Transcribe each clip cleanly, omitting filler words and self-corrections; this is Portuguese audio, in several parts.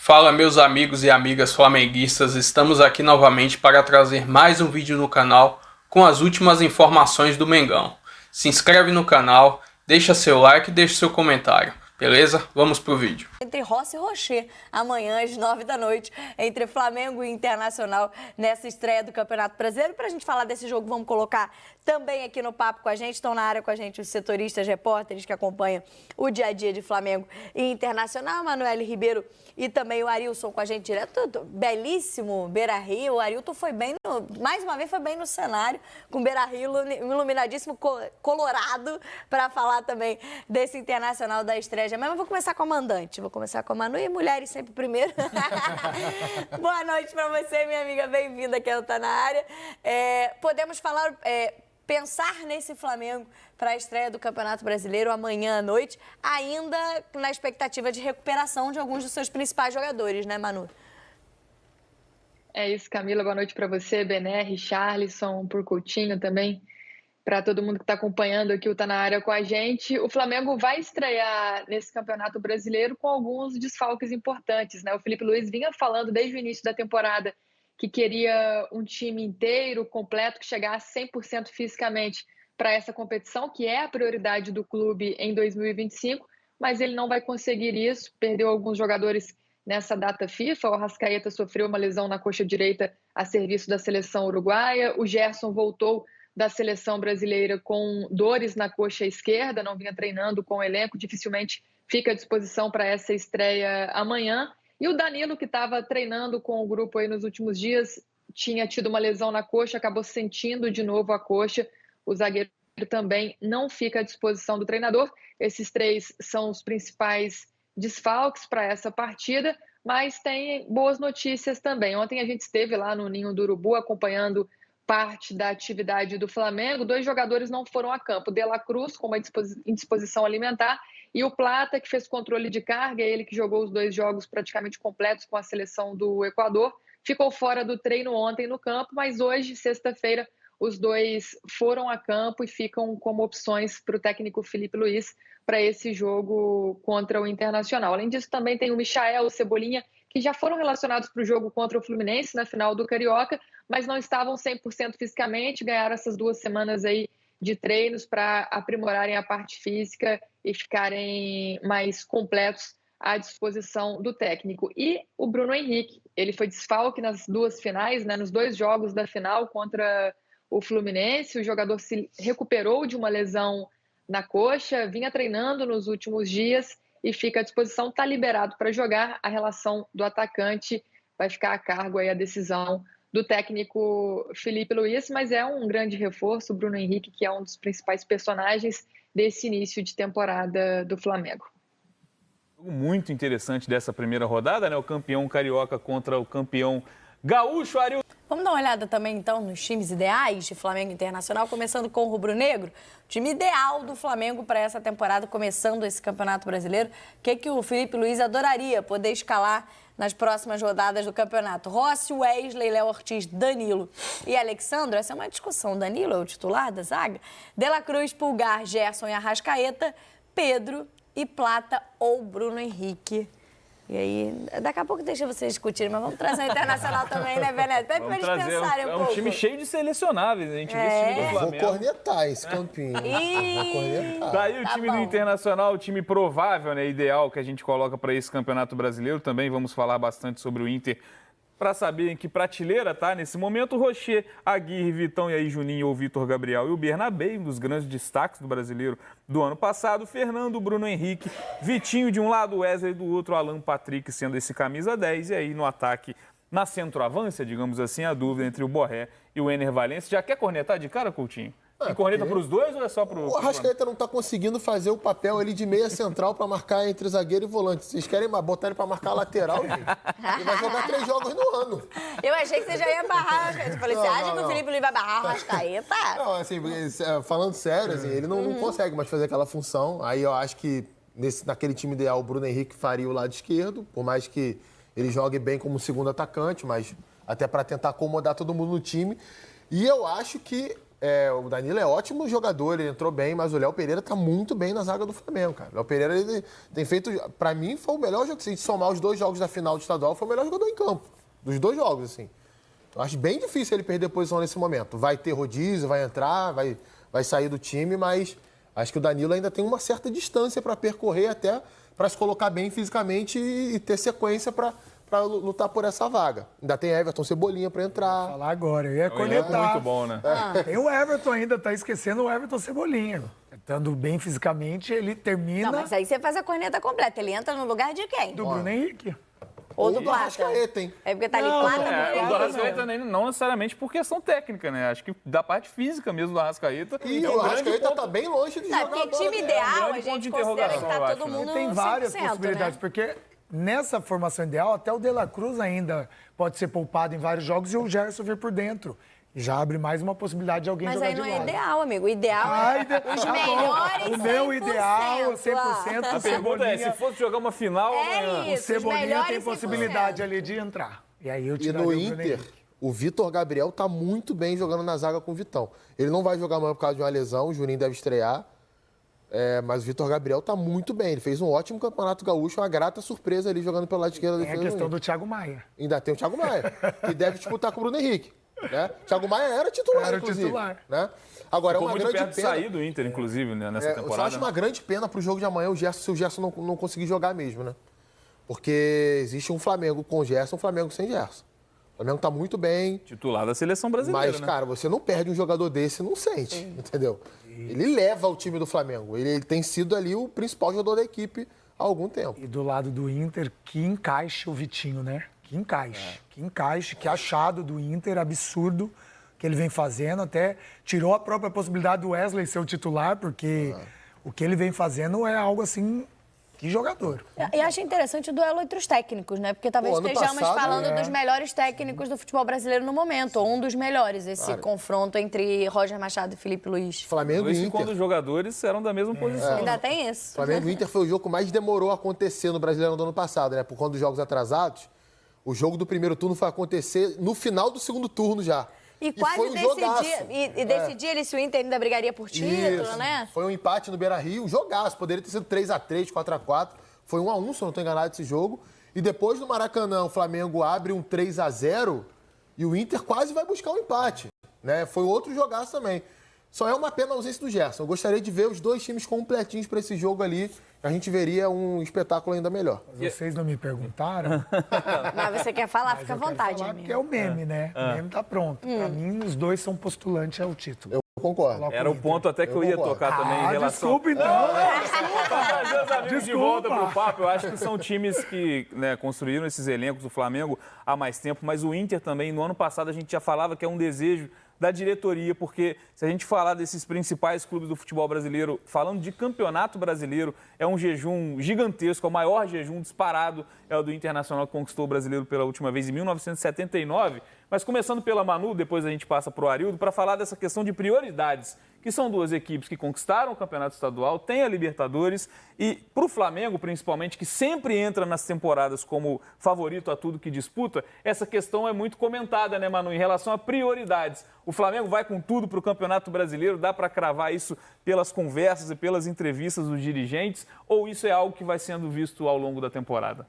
Fala, meus amigos e amigas flamenguistas, estamos aqui novamente para trazer mais um vídeo no canal com as últimas informações do Mengão. Se inscreve no canal, deixa seu like e deixa seu comentário, beleza? Vamos pro vídeo. Entre Rossi e Rocher, amanhã às 9 da noite, entre Flamengo e Internacional, nessa estreia do Campeonato Brasileiro. Para a gente falar desse jogo, vamos colocar também aqui no papo com a gente, estão na área com a gente os setoristas, repórteres que acompanham o dia a dia de Flamengo e Internacional, Manoel Ribeiro e também o Arilson com a gente direto do belíssimo Beira-Rio. O Arilton foi bem, mais uma vvez foi bem no cenário, com Beira-Rio iluminadíssimo, colorado, para falar também desse Internacional da estreia. Mas eu vou começar com a mandante, vou começar com a Manu e mulheres sempre primeiro. Boa noite para você, minha amiga, bem-vinda que ela está na área. Podemos falar, pensar nesse Flamengo para a estreia do Campeonato Brasileiro amanhã à noite, ainda na expectativa de recuperação de alguns dos seus principais jogadores, né, Manu? É isso, Camila, boa noite para você, Bené, Richarlison, por Coutinho também. Para todo mundo que está acompanhando aqui o Tá Na Área com a gente, o Flamengo vai estrear nesse Campeonato Brasileiro com alguns desfalques importantes, né? O Felipe Luiz vinha falando desde o início da temporada que queria um time inteiro, completo, que chegasse 100% fisicamente para essa competição, que é a prioridade do clube em 2025, mas ele não vai conseguir isso, perdeu alguns jogadores nessa data FIFA. O Arrascaeta sofreu uma lesão na coxa direita a serviço da seleção uruguaia, o Gerson voltou da seleção brasileira com dores na coxa esquerda, não vinha treinando com o elenco, dificilmente fica à disposição para essa estreia amanhã. E o Danilo, que estava treinando com o grupo aí nos últimos dias, tinha tido uma lesão na coxa, acabou sentindo de novo a coxa. O zagueiro também não fica à disposição do treinador. Esses três são os principais desfalques para essa partida, mas tem boas notícias também. Ontem a gente esteve lá no Ninho do Urubu acompanhando parte da atividade do Flamengo. 2 jogadores não foram a campo: De La Cruz, com uma indisposição alimentar, e o Plata, que fez controle de carga, ele que jogou os 2 jogos praticamente completos com a seleção do Equador, ficou fora do treino ontem no campo, mas hoje, sexta-feira, os 2 foram a campo e ficam como opções para o técnico Felipe Luiz para esse jogo contra o Internacional. Além disso, também tem o Michael, o Cebolinha, que já foram relacionados para o jogo contra o Fluminense na final do Carioca, mas não estavam 100% fisicamente, ganharam essas 2 semanas aí de treinos para aprimorarem a parte física e ficarem mais completos à disposição do técnico. E o Bruno Henrique, ele foi desfalque nas 2 finais, né, nos 2 jogos da final contra o Fluminense. O jogador se recuperou de uma lesão na coxa, vinha treinando nos últimos dias e fica à disposição, está liberado para jogar. A relação do atacante vai ficar a cargo aí a decisão do técnico Felipe Luiz, mas é um grande reforço, o Bruno Henrique, que é um dos principais personagens desse início de temporada do Flamengo. Muito interessante dessa primeira rodada, né? O campeão carioca contra o campeão gaúcho, Arilson. Vamos dar uma olhada também, então, nos times ideais de Flamengo Internacional, começando com o rubro-negro. O time ideal do Flamengo para essa temporada, começando esse Campeonato Brasileiro. O que o Felipe Luiz adoraria poder escalar nas próximas rodadas do campeonato? Rossi, Wesley, Léo Ortiz, Danilo e Alexandre. Essa é uma discussão. Danilo é o titular da zaga? De La Cruz, Pulgar, Gerson e Arrascaeta, Pedro e Plata ou Bruno Henrique. E aí, daqui a pouco deixa vocês discutirem, mas vamos trazer o Internacional também, né, Bené? Para eles pensarem um pouco. É um time cheio de selecionáveis, a gente vê esse time do Flamengo. Vou cornetar esse campinho. Vou cornetar. Daí o time do Internacional, o time provável, né, ideal que a gente coloca para esse Campeonato Brasileiro. Também vamos falar bastante sobre o Inter, para saber em que prateleira tá nesse momento. Rocher, Aguirre, Vitão e aí Juninho ou Vitor Gabriel e o Bernabé, um dos grandes destaques do brasileiro do ano passado. Fernando, Bruno Henrique, Vitinho de um lado, Wesley do outro, Alan Patrick sendo esse camisa 10. E aí no ataque, na centroavância, digamos assim, a dúvida entre o Borré e o Ener Valencia. Já quer cornetar de cara, Coutinho? E corneta para os dois ou é só para o... O Arrascaeta não está conseguindo fazer o papel ali de meia central para marcar entre zagueiro e volante. Vocês querem botar ele para marcar lateral, gente? Ele vai jogar 3 jogos no ano. Eu achei que você já ia barrar o Arrascaeta. Eu falei, você acha que o Felipe Luiz vai barrar o Arrascaeta? Não, assim, falando sério, assim, ele não consegue mais fazer aquela função. Aí eu acho que naquele time ideal o Bruno Henrique faria o lado esquerdo, por mais que ele jogue bem como segundo atacante, mas até para tentar acomodar todo mundo no time. E eu acho que O Danilo é ótimo jogador, ele entrou bem, mas o Léo Pereira tá muito bem na zaga do Flamengo, cara. O Léo Pereira, ele tem feito... Pra mim, foi o melhor jogo. Se a gente somar os 2 jogos da final do estadual, foi o melhor jogador em campo. Dos 2 jogos, assim. Eu acho bem difícil ele perder posição nesse momento. Vai ter rodízio, vai entrar, vai sair do time, mas acho que o Danilo ainda tem uma certa distância para percorrer até para se colocar bem fisicamente e ter sequência para lutar por essa vaga. Ainda tem Everton Cebolinha para entrar. Vou falar agora, eu ia O elenco conectar. muito bom, né? Tem o Everton ainda, tá esquecendo o Everton Cebolinha. Estando bem fisicamente, ele termina Não, mas aí você faz a corneta completa. Ele entra no lugar de quem? do Bruno Henrique. Ou do do Plata. Arrascaeta, hein? É porque tá ali Não, Plata, O do Bruno Arrascaeta não necessariamente por questão técnica, né? Acho que da parte física mesmo do Arrascaeta. E é o um grande Arrascaeta ponto. tá bem longe de Não, jogar porque a bola time dele. ideal, grande a ponto gente de considera que interrogação, tá eu todo acho, né? mundo Tem várias 100%, possibilidades, né? porque nessa formação ideal, até o De La Cruz ainda pode ser poupado em vários jogos e o Gerson vir por dentro. E já abre mais uma possibilidade de alguém Mas jogar aí não de é lado. ideal, amigo. O ideal Ai, é os tá bom. melhores 100%. O meu ideal, 100%. A pergunta é, se fosse jogar uma final amanhã... É O isso, os Cebolinha melhores tem 100%. possibilidade ali de entrar. E aí eu E tiraria no o Bruno Inter, Henrique. o Vitor Gabriel tá muito bem jogando na zaga com o Vitão. Ele não vai jogar amanhã por causa de uma lesão, o Juninho deve estrear. Mas o Vitor Gabriel tá muito bem. Ele fez um ótimo campeonato gaúcho, uma grata surpresa ali jogando pelo lado esquerdo da Tem a defesa do questão Inter. do Thiago Maia. Ainda tem o Thiago Maia, que deve disputar com o Bruno Henrique. Né? Thiago Maia era titular, Era inclusive. titular. Né? Agora, é Ficou uma muito grande perto de pena. sair do Inter, inclusive, né, nessa Eu só temporada. acho uma grande pena pro jogo de amanhã se o Gerson não conseguir jogar mesmo, né? Porque existe um Flamengo com Gerson, um Flamengo sem Gerson. O Flamengo tá muito bem, Titular da seleção brasileira, mas, né? cara, você não perde um jogador desse e não sente, entendeu? Ele leva o time do Flamengo. Ele tem sido ali o principal jogador da equipe há algum tempo. E do lado do Inter, que encaixe o Vitinho, né? Que encaixe, que achado do Inter, absurdo que ele vem fazendo. Até tirou a própria possibilidade do Wesley ser o titular, porque o que ele vem fazendo é algo assim, que jogador. E acho interessante o duelo entre os técnicos, né? Porque talvez Pô, ano estejamos passado, falando dos melhores técnicos do futebol brasileiro no momento, ou um dos melhores, esse confronto entre Roger Machado e Felipe Luiz. Flamengo Dois e que quando Inter. os jogadores eram da mesma posição. Ainda tem isso. Flamengo e Inter foi o jogo que mais demorou a acontecer no Brasileirão do ano passado, né? Por conta dos jogos atrasados. O jogo do primeiro turno foi acontecer no final do segundo turno já. E quase foi um jogaço. decidia se o Inter ainda brigaria por título, Isso. né? Foi um empate no Beira-Rio, um jogaço. Poderia ter sido 3x3, 4x4. Foi 1x1, se eu não estou enganado, esse jogo. E depois no Maracanã, o Flamengo abre um 3x0 e o Inter quase vai buscar um empate. Né? Foi outro jogaço também. Só é uma pena a ausência do Gerson. Eu gostaria de ver os dois times completinhos para esse jogo ali. A gente veria um espetáculo ainda melhor. Vocês não me perguntaram, Mas você quer falar, fica à eu quero vontade, falar amigo. porque é o meme, né? O meme tá pronto. Pra mim, os dois são postulantes ao título. Eu concordo. Coloco Era o Inter. ponto até que eu ia concordo. tocar também em relação... Desculpa, então. Trazer os amigos de Desculpa. volta pro papo. Eu acho que são times que, né, construíram esses elencos do Flamengo há mais tempo, mas o Inter também, no ano passado, a gente já falava que é um desejo da diretoria, porque se a gente falar desses principais clubes do futebol brasileiro, falando de campeonato brasileiro, é um jejum gigantesco, é o maior jejum disparado, é o do Internacional que conquistou o brasileiro pela última vez em 1979. Mas começando pela Manu, depois a gente passa para o Arildo, para falar dessa questão de prioridades, que são duas equipes que conquistaram o campeonato estadual, tem a Libertadores e para o Flamengo, principalmente, que sempre entra nas temporadas como favorito a tudo que disputa, essa questão é muito comentada, né, Manu, em relação a prioridades. O Flamengo vai com tudo para o Campeonato Brasileiro, dá para cravar isso pelas conversas e pelas entrevistas dos dirigentes, ou isso é algo que vai sendo visto ao longo da temporada?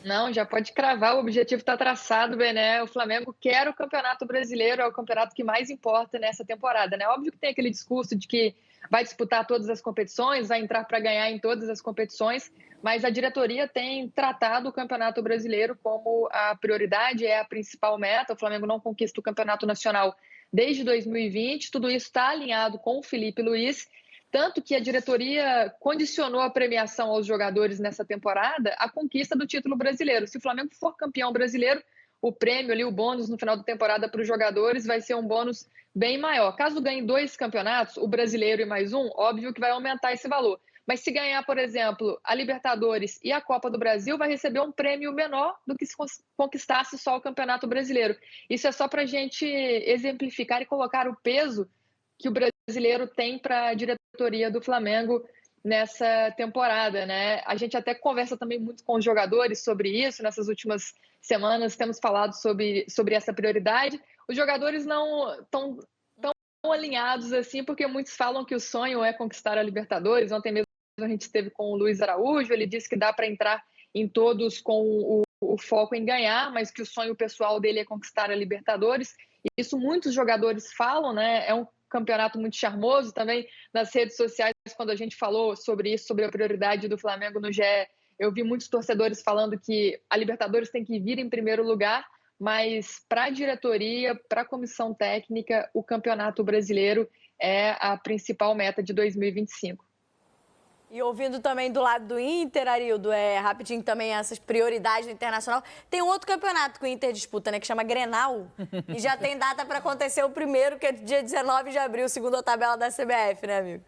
Não, já pode cravar, o objetivo está traçado, Bené. O Flamengo quer o Campeonato Brasileiro, é o campeonato que mais importa nessa temporada, né? Óbvio que tem aquele discurso de que vai disputar todas as competições, vai entrar para ganhar em todas as competições, mas a diretoria tem tratado o Campeonato Brasileiro como a prioridade, é a principal meta. O Flamengo não conquista o Campeonato Nacional desde 2020, tudo isso está alinhado com o Felipe Luiz, tanto que a diretoria condicionou a premiação aos jogadores nessa temporada à conquista do título brasileiro. Se o Flamengo for campeão brasileiro, o prêmio ali, o bônus no final da temporada para os jogadores vai ser um bônus bem maior. Caso ganhe 2 campeonatos, o brasileiro e mais um, óbvio que vai aumentar esse valor. Mas se ganhar, por exemplo, a Libertadores e a Copa do Brasil, vai receber um prêmio menor do que se conquistasse só o Campeonato Brasileiro. Isso é só para a gente exemplificar e colocar o peso que o brasileiro tem para a diretoria do Flamengo nessa temporada, né? A gente até conversa também muito com os jogadores sobre isso. Nessas últimas semanas temos falado sobre essa prioridade. Os jogadores não estão tão alinhados assim, porque muitos falam que o sonho é conquistar a Libertadores. Ontem mesmo a gente esteve com o Luiz Araújo, ele disse que dá para entrar em todos com o foco em ganhar, mas que o sonho pessoal dele é conquistar a Libertadores. E isso muitos jogadores falam, né? É um campeonato muito charmoso. Também nas redes sociais, quando a gente falou sobre isso, sobre a prioridade do Flamengo no GE, eu vi muitos torcedores falando que a Libertadores tem que vir em primeiro lugar, mas para a diretoria, para a comissão técnica, o Campeonato Brasileiro é a principal meta de 2025. E ouvindo também do lado do Inter, Arildo, rapidinho também essas prioridades do Internacional. Tem um outro campeonato que o Inter disputa, né, que chama Grenal. E já tem data para acontecer o primeiro, que é dia 19 de abril, segundo a tabela da CBF, né, amigo?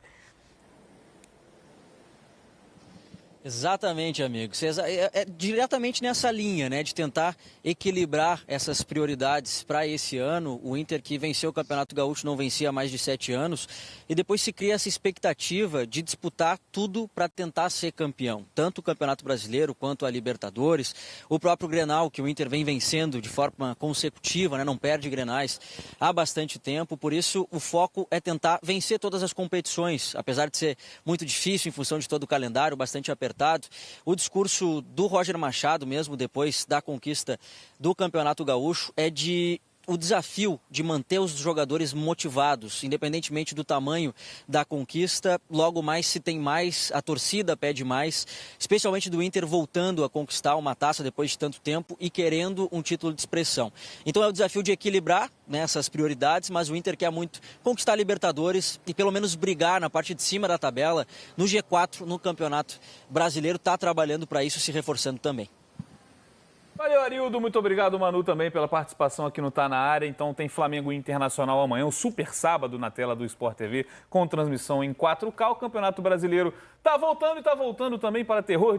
Exatamente, amigos. É diretamente nessa linha, né, de tentar equilibrar essas prioridades para esse ano. O Inter, que venceu o Campeonato Gaúcho, não vencia há mais de 7 anos. E depois se cria essa expectativa de disputar tudo para tentar ser campeão. Tanto o Campeonato Brasileiro quanto a Libertadores. O próprio Grenal, que o Inter vem vencendo de forma consecutiva, né, não perde Grenais há bastante tempo. Por isso, o foco é tentar vencer todas as competições. Apesar de ser muito difícil em função de todo o calendário, bastante apertado. O discurso do Roger Machado, mesmo depois da conquista do Campeonato Gaúcho, é o desafio de manter os jogadores motivados, independentemente do tamanho da conquista. Logo mais se tem mais, a torcida pede mais, especialmente do Inter voltando a conquistar uma taça depois de tanto tempo e querendo um título de expressão. Então é o desafio de equilibrar, né, essas prioridades, mas o Inter quer muito conquistar a Libertadores e pelo menos brigar na parte de cima da tabela, no G4, no Campeonato Brasileiro. Está trabalhando para isso, se reforçando também. Valeu, Arildo. Muito obrigado, Manu, também pela participação aqui no Tá Na Área. Então tem Flamengo Internacional amanhã, um super sábado na tela do Sport TV, com transmissão em 4K. O Campeonato Brasileiro tá voltando e tá voltando também para terror de